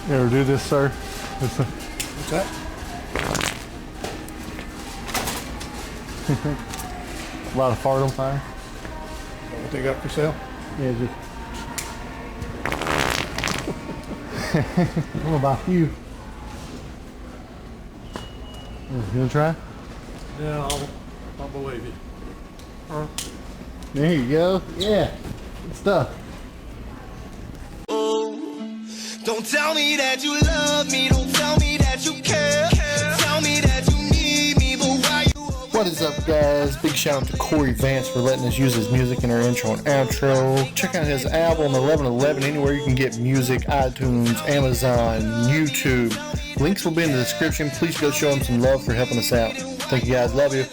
You ever do this, sir? What's that? A lot of fart on fire. What they got for sale? Yeah, just. I don't know about you. You gonna try? Yeah, I'll believe you. There you go. Yeah. Good stuff. Don't tell me that you love me, don't tell me that you care. Tell me that you need me, but why you always... What is up, guys? Big shout out to Corey Vance for letting us use his music in our intro and outro. Check out his album 1111 anywhere you can get music: iTunes, Amazon, YouTube. Links will be in the description. Please go show him some love for helping us out. Thank you, guys. Love you.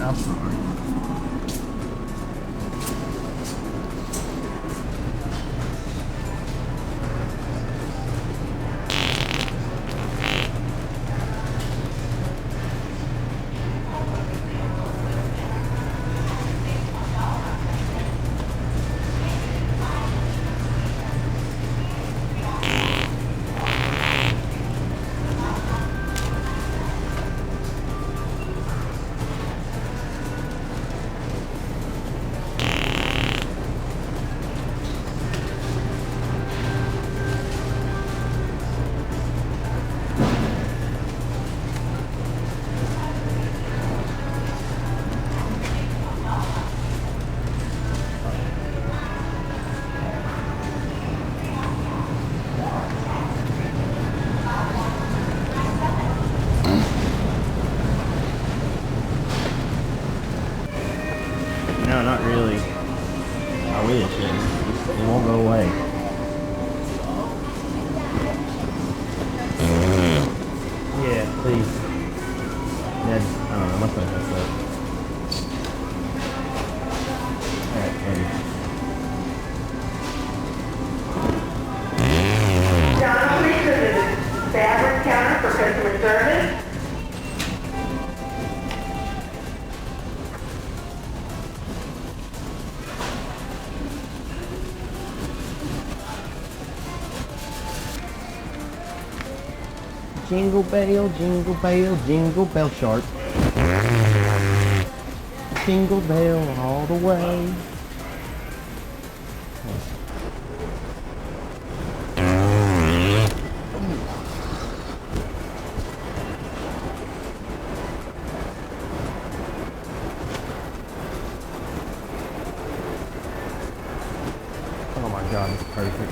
I'm sorry. No, not really. I wish it won't go away. Yeah, please. Dad, I don't know, my phone messed up. Alright, buddy. John, please go to the fabric counter for customer service. Jingle jingle bell shark. Jingle bell all the way. Oh my god, it's perfect.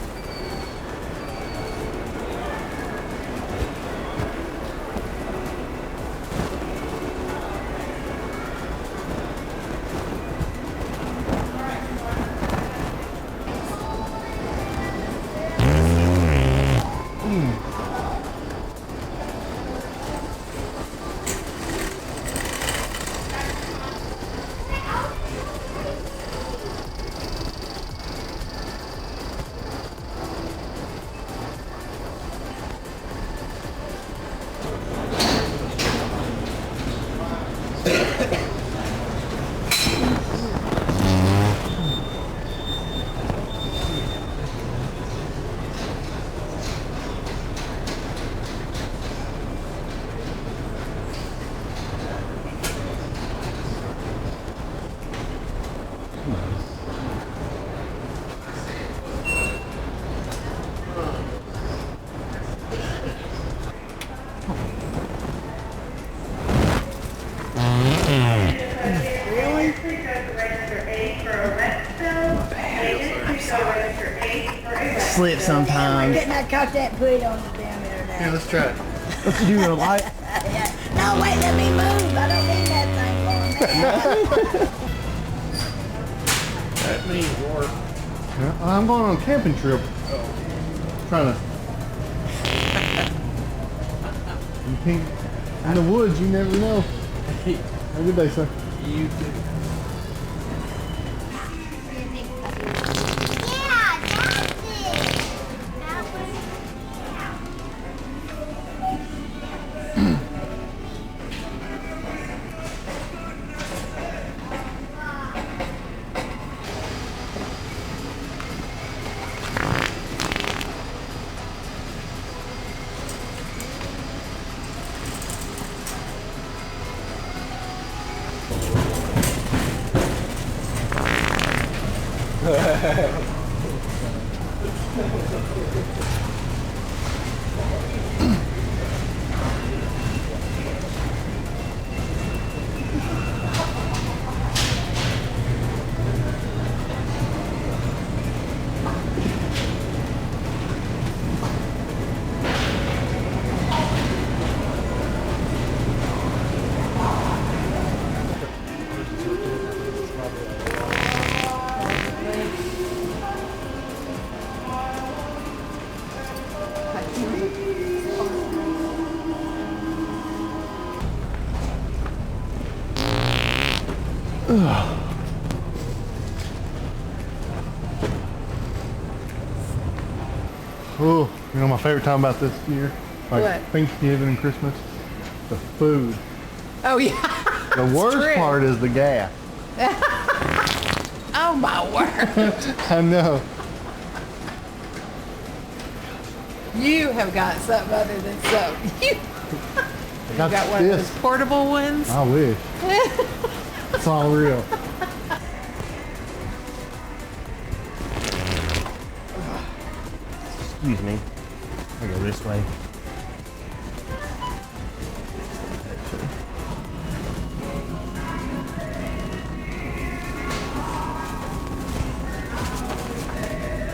Slip sometimes. Didn't I caught that put on the damn internet? Here, let's try it. Let's do a light. No, wait, let me move. I don't need that thing for me. That means work. Yeah, I'm going on a camping trip. Trying to. You can't. In the woods, you never know. Have a good day, sir. You too. Oh, you know my favorite time about this year? Like What? Thanksgiving and Christmas? The food. Oh, yeah. The worst true. part is the gas. Oh, my word. I know. You have got something other than soap. You I got one of those portable ones. I wish. It's all real. Excuse me. I go this way.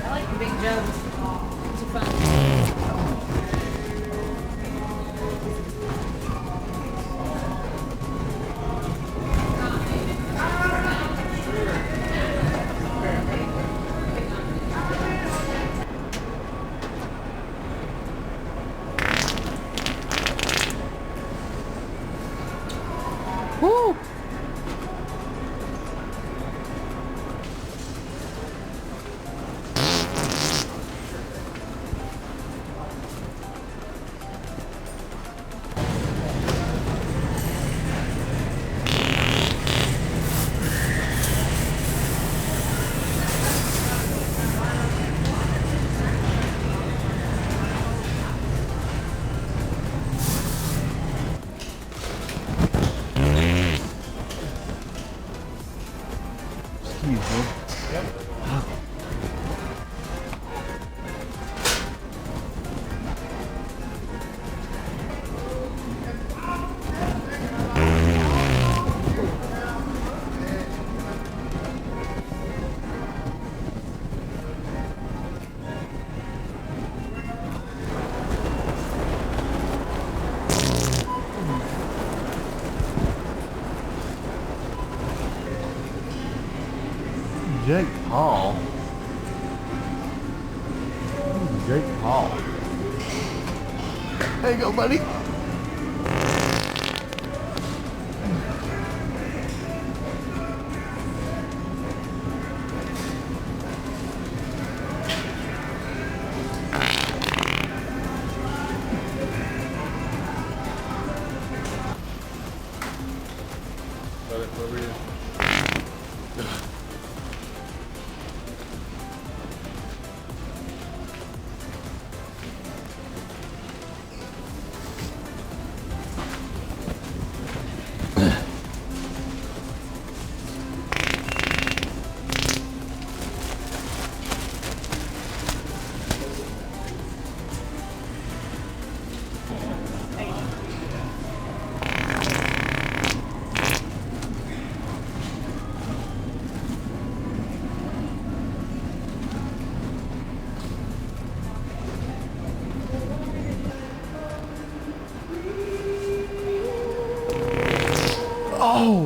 I like the big jugs. It's fun. Woo! Excuse me. Jake Paul. Jake Paul. There you go, buddy. Oh,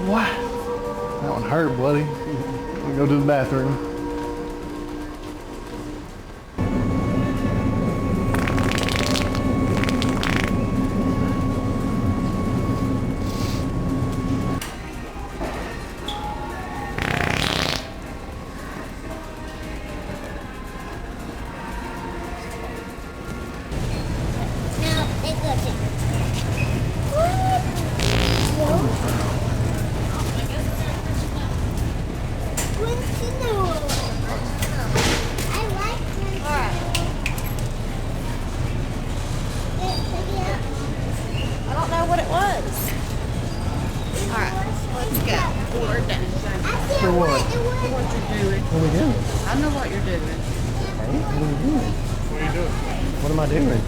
wow. That one hurt, buddy. We go to the bathroom. No, they got it. I don't know what it was. Alright, let's go. We're done. For what? What you're doing. What are we doing? I know what you're doing. Hey, what are we doing? What are you doing? What am I doing?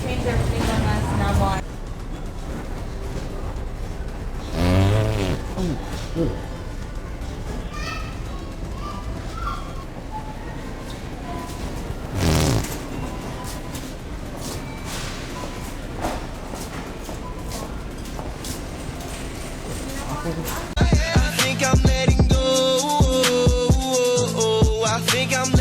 Change everything on us and I'm like, I think I'm letting go. I think I'm